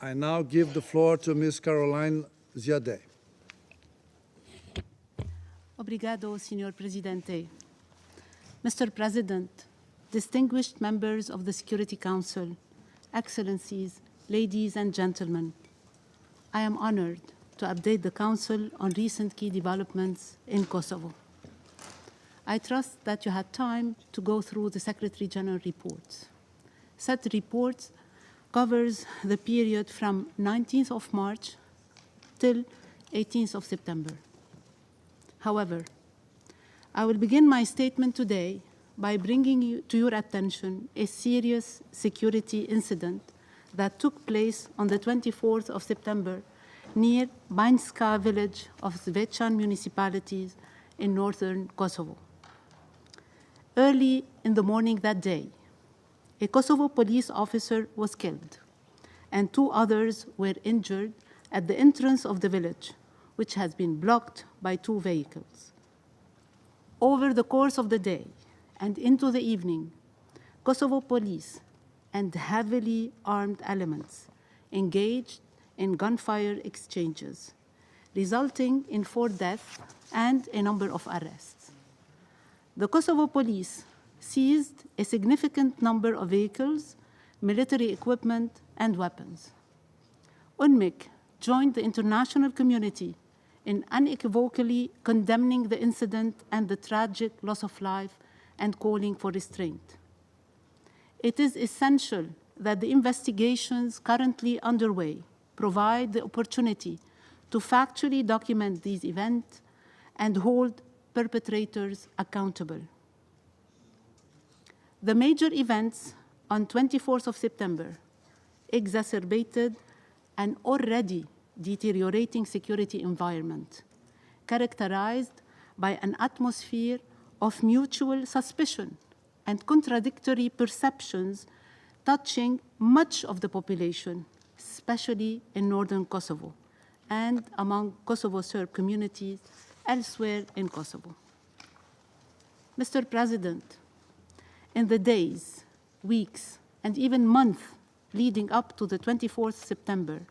I now give the floor to Ms. Caroline Ziadeh. Obrigado, Senhor Presidente. Mr. President, distinguished members of the Security Council, Excellencies, ladies and gentlemen, I am honored to update the Council on recent key developments in Kosovo. I trust that you had time to go through the Secretary General reports. Said report covers the period from 19th of March till 18th of September. However, I will begin my statement today by bringing to your attention a serious security incident that took place on the 24th of September near Banjska village of Zvečan municipalities in northern Kosovo. Early in the morning that day, a Kosovo police officer was killed, and 2 others were injured at the entrance of the village, which has been blocked by 2 vehicles. Over the course of the day and into the evening, Kosovo police and heavily armed elements engaged in gunfire exchanges, resulting in 4 deaths and a number of arrests. The Kosovo police seized a significant number of vehicles, military equipment, and weapons. UNMIK joined the international community in unequivocally condemning the incident and the tragic loss of life and calling for restraint. It is essential that the investigations currently underway provide the opportunity to factually document these events and hold perpetrators accountable. The major events on 24th of September exacerbated an already deteriorating security environment, characterized by an atmosphere of mutual suspicion and contradictory perceptions touching much of the population, especially in northern Kosovo and among Kosovo-Serb communities elsewhere in Kosovo. Mr. President, in the days, weeks, and even months leading up to the 24th September,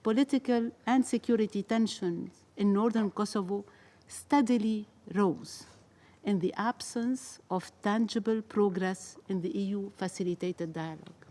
political and security tensions in northern Kosovo steadily rose in the absence of tangible progress in the EU-facilitated dialogue.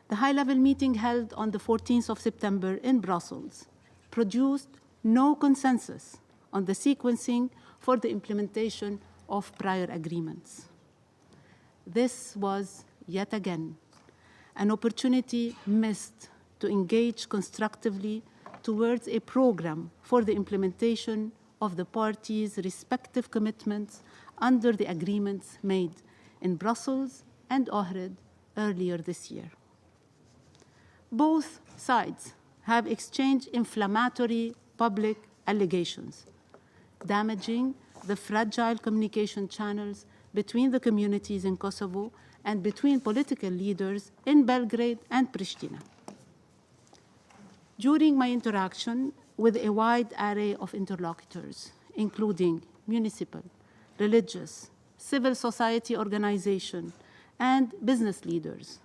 The high-level meeting held on the 14th of September in Brussels produced no consensus on the sequencing for the implementation of prior agreements. This was, yet again, an opportunity missed to engage constructively towards a program for the implementation of the parties' respective commitments under the agreements made in Brussels and Ohrid earlier this year. Both sides have exchanged inflammatory public allegations, damaging the fragile communication channels between the communities in Kosovo and between political leaders in Belgrade and Pristina. During my interaction with a wide array of interlocutors, including municipal, religious, civil society organizations, and business leaders,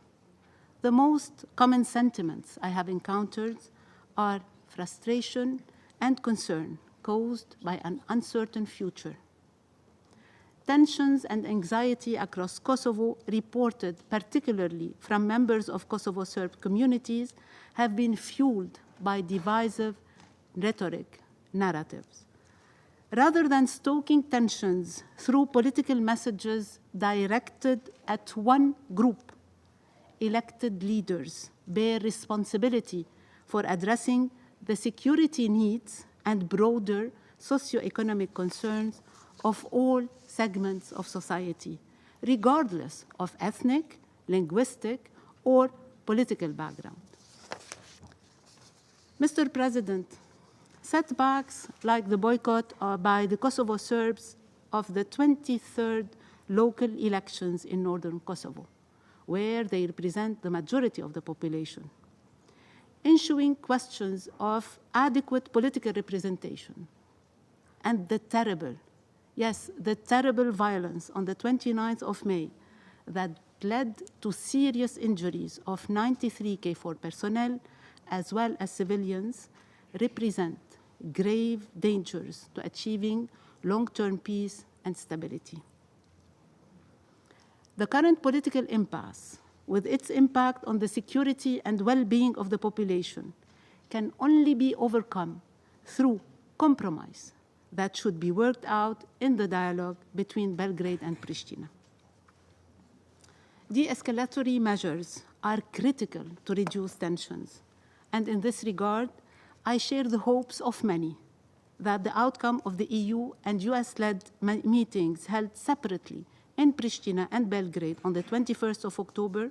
the most common sentiments I have encountered are frustration and concern caused by an uncertain future. Tensions and anxiety across Kosovo, reported particularly from members of Kosovo-Serb communities, have been fueled by divisive rhetoric narratives. Rather than stoking tensions through political messages directed at one group, elected leaders bear responsibility for addressing the security needs and broader socio-economic concerns of all segments of society, regardless of ethnic, linguistic, or political background. Mr. President, setbacks like the boycott by the Kosovo Serbs of the 23rd local elections in northern Kosovo, where they represent the majority of the population, ensuing questions of adequate political representation, and the terrible, yes, the terrible violence on the 29th of May that led to serious injuries of 93 KFOR personnel as well as civilians represent grave dangers to achieving long-term peace and stability. The current political impasse, with its impact on the security and well-being of the population, can only be overcome through compromise that should be worked out in the dialogue between Belgrade and Pristina. De-escalatory measures are critical to reduce tensions, and in this regard, I share the hopes of many that the outcome of the EU and US-led meetings held separately in Pristina and Belgrade on the 21st of October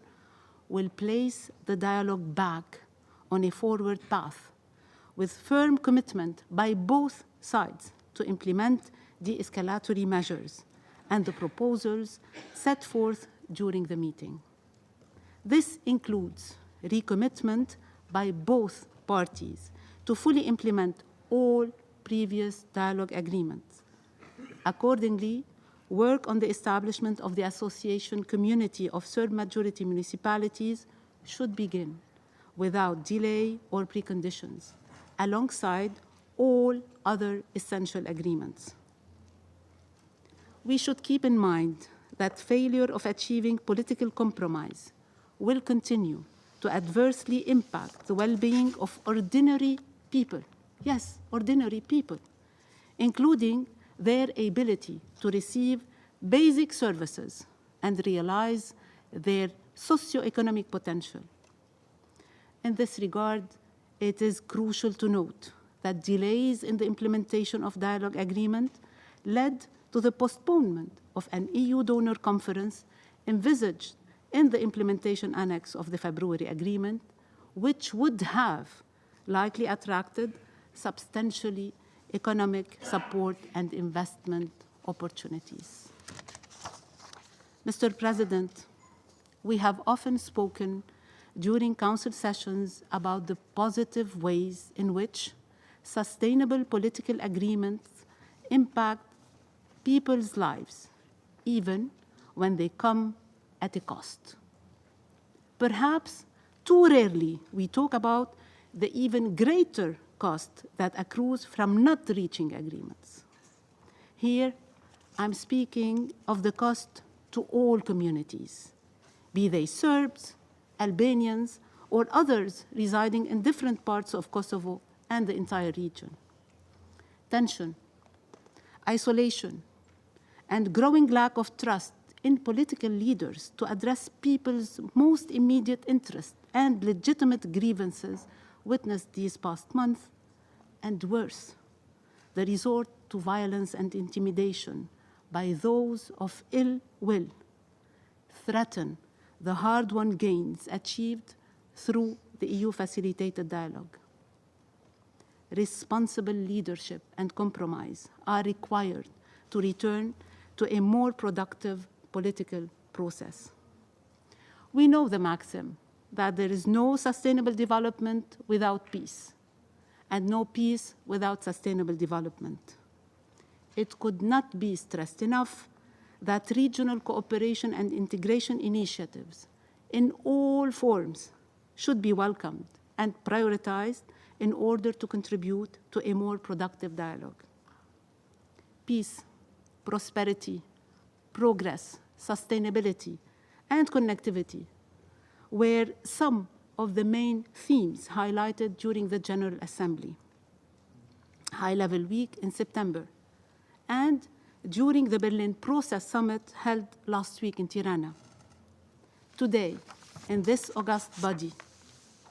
will place the dialogue back on a forward path with firm commitment by both sides to implement de-escalatory measures and the proposals set forth during the meeting. This includes recommitment by both parties to fully implement all previous dialogue agreements. Accordingly, work on the establishment of the association community of Serb-majority municipalities should begin without delay or preconditions, alongside all other essential agreements. We should keep in mind that failure of achieving political compromise will continue to adversely impact the well-being of ordinary people, yes, ordinary people, including their ability to receive basic services and realize their socio-economic potential. In this regard, it is crucial to note that delays in the implementation of dialogue agreement led to the postponement of an EU donor conference envisaged in the implementation annex of the February agreement, which would have likely attracted substantially economic support and investment opportunities. Mr. President, we have often spoken during Council sessions about the positive ways in which sustainable political agreements impact people's lives, even when they come at a cost. Perhaps too rarely we talk about the even greater cost that accrues from not reaching agreements. Here, I'm speaking of the cost to all communities, be they Serbs, Albanians, or others residing in different parts of Kosovo and the entire region. Tension, isolation, and growing lack of trust in political leaders to address people's most immediate interests and legitimate grievances witnessed these past months, and worse, the resort to violence and intimidation by those of ill will threaten the hard-won gains achieved through the EU-facilitated dialogue. Responsible leadership and compromise are required to return to a more productive political process. We know the maxim that there is no sustainable development without peace, and no peace without sustainable development. It could not be stressed enough that regional cooperation and integration initiatives in all forms should be welcomed and prioritized in order to contribute to a more productive dialogue. Peace, prosperity, progress, sustainability, and connectivity were some of the main themes highlighted during the General Assembly, High-Level Week in September, and during the Berlin Process Summit held last week in Tirana. Today, in this august body,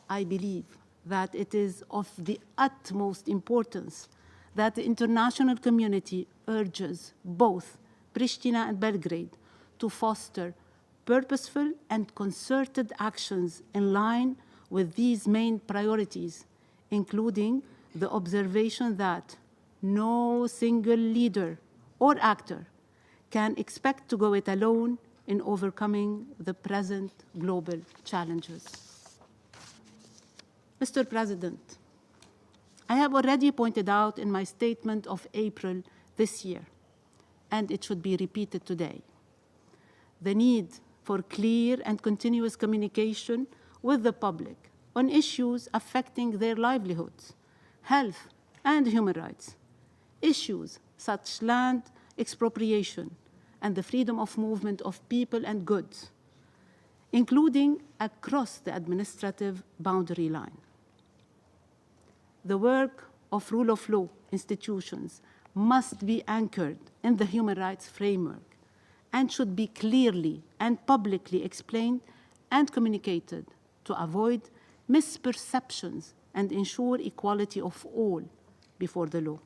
I believe that it is of the utmost importance that the international community urges both Pristina and Belgrade to foster purposeful and concerted actions in line with these main priorities, including the observation that no single leader or actor can expect to go it alone in overcoming the present global challenges. Mr. President, I have already pointed out in my statement of April this year, and it should be repeated today, the need for clear and continuous communication with the public on issues affecting their livelihoods, health, and human rights. Issues such land expropriation and the freedom of movement of people and goods, including across the administrative boundary line. The work of rule of law institutions must be anchored in the human rights framework and should be clearly and publicly explained and communicated to avoid misperceptions and ensure equality of all before the law.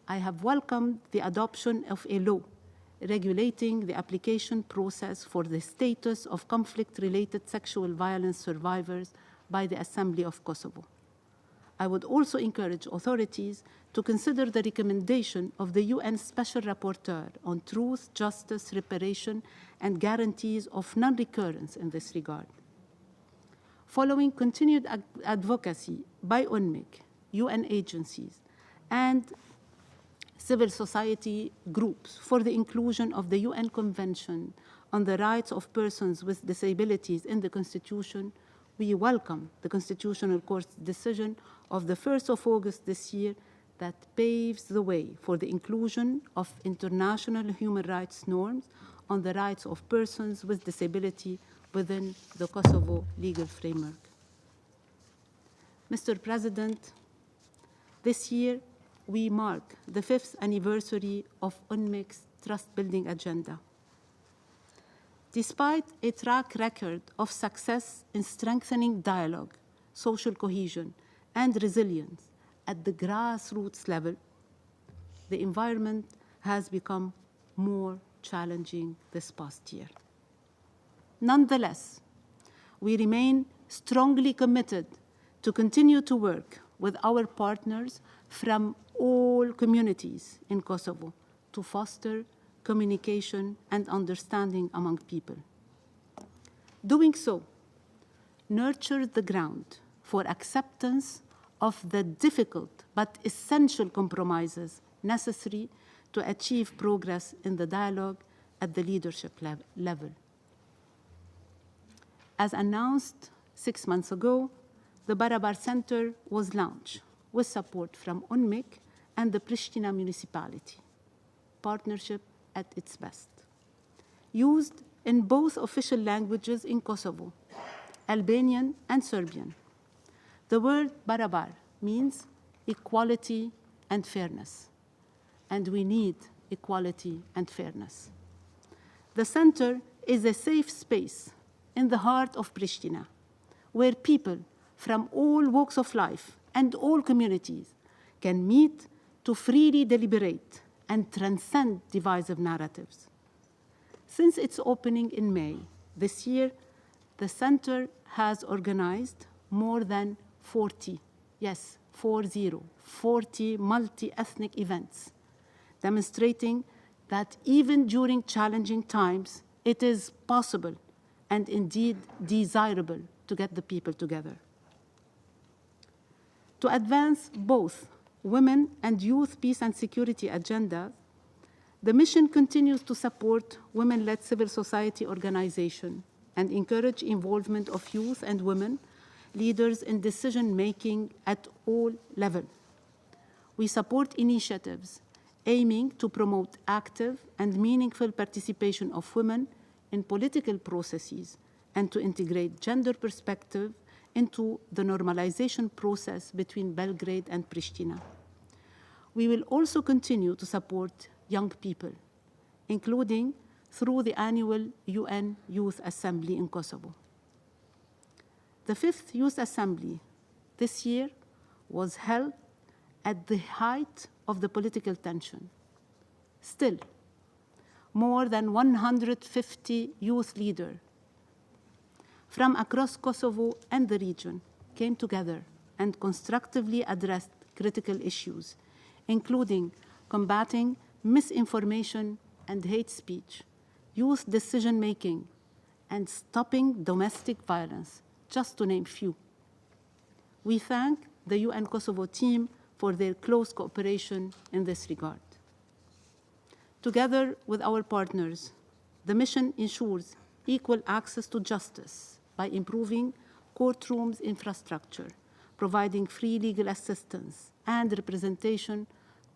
I have welcomed the adoption of a law regulating the application process for the status of conflict-related sexual violence survivors by the Assembly of Kosovo. I would also encourage authorities to consider the recommendation of the UN Special Rapporteur on Truth, Justice, Reparation, and guarantees of non-recurrence in this regard. Following continued advocacy by UNMIK, UN agencies, and civil society groups for the inclusion of the UN Convention on the Rights of Persons with Disabilities in the Constitution, we welcome the Constitutional Court's decision of the 1st of August this year that paves the way for the inclusion of international human rights norms on the rights of persons with disability within the Kosovo legal framework. Mr. President, this year we mark the 5th anniversary of UNMIK's trust-building agenda. Despite a track record of success in strengthening dialogue, social cohesion, and resilience at the grassroots level, the environment has become more challenging this past year. Nonetheless, we remain strongly committed to continue to work with our partners from all communities in Kosovo to foster communication and understanding among people. Doing so nurtured the ground for acceptance of the difficult but essential compromises necessary to achieve progress in the dialogue at the leadership level. As announced 6 months ago, the Barabar Center was launched with support from UNMIK and the Pristina municipality, partnership at its best. Used in both official languages in Kosovo, Albanian and Serbian. The word Barabar means equality and fairness, and we need equality and fairness. The center is a safe space in the heart of Pristina, where people from all walks of life and all communities can meet to freely deliberate and transcend divisive narratives. Since its opening in May this year, the center has organized more than 40 multi-ethnic events, demonstrating that even during challenging times, it is possible and indeed desirable to get the people together. To advance both women and youth peace and security agendas, the mission continues to support women-led civil society organizations and encourage involvement of youth and women leaders in decision-making at all levels. We support initiatives aiming to promote active and meaningful participation of women in political processes and to integrate gender perspective into the normalization process between Belgrade and Pristina. We will also continue to support young people, including through the annual UN Youth Assembly in Kosovo. The 5th Youth Assembly this year was held at the height of the political tension. Still, more than 150 youth leaders from across Kosovo and the region came together and constructively addressed critical issues, including combating misinformation and hate speech, youth decision-making, and stopping domestic violence, just to name few. We thank the UN Kosovo team for their close cooperation in this regard. Together with our partners, The mission ensures equal access to justice by improving courtrooms infrastructure, providing free legal assistance and representation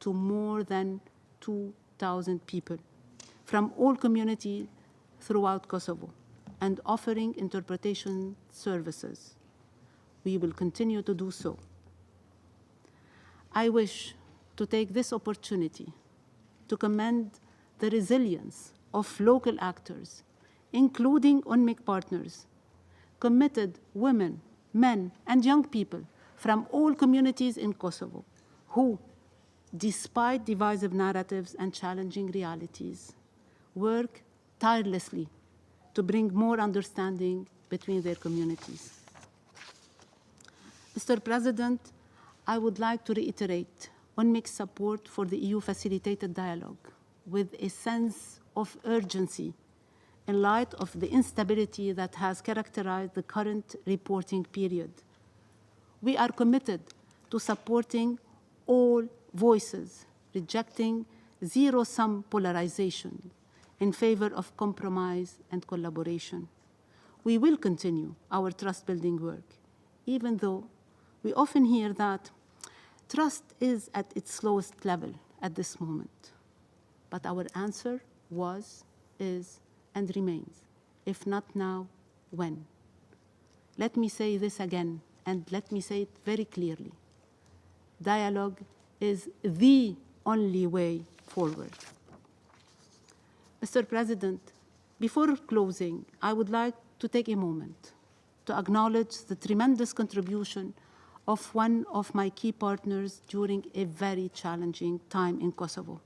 to more than 2,000 people from all communities throughout Kosovo, and offering interpretation services. We will continue to do so. I wish to take this opportunity to commend the resilience of local actors, including UNMIK partners, committed women, men, and young people from all communities in Kosovo who, despite divisive narratives and challenging realities, work tirelessly to bring more understanding between their communities. Mr. President, I would like to reiterate UNMIK's support for the EU-facilitated dialogue with a sense of urgency in light of the instability that has characterized the current reporting period. We are committed to supporting all voices, rejecting zero-sum polarization in favor of compromise and collaboration. We will continue our trust-building work, even though we often hear that trust is at its lowest level at this moment. But our answer was, is, and remains, if not now, when? Let me say this again, and let me say it very clearly. Dialogue is the only way forward. Mr. President, before closing, I would like to take a moment to acknowledge the tremendous contribution of one of my key partners during a very challenging time in Kosovo,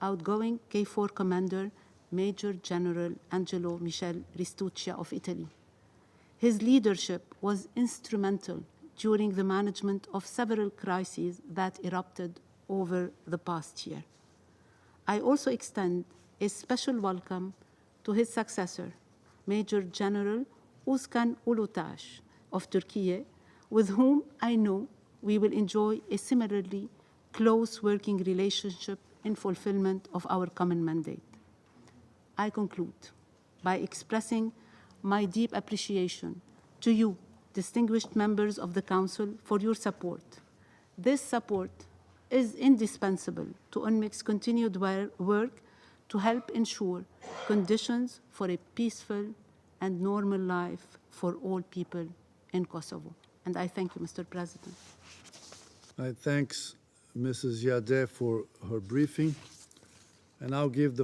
outgoing KFOR Commander Major General Angelo Michel Ristuccia of Italy. His leadership was instrumental during the management of several crises that erupted over the past year. I also extend a special welcome to his successor, Major General Uzkan Ulutaş of Turkey, with whom I know we will enjoy a similarly close working relationship in fulfillment of our common mandate. I conclude by expressing my deep appreciation to you, distinguished members of the Council, for your support. This support is indispensable to UNMIK's continued work to help ensure conditions for a peaceful and normal life for all people in Kosovo. And I thank you, Mr. President. I thank Mrs. Ziadeh for her briefing, and I'll give the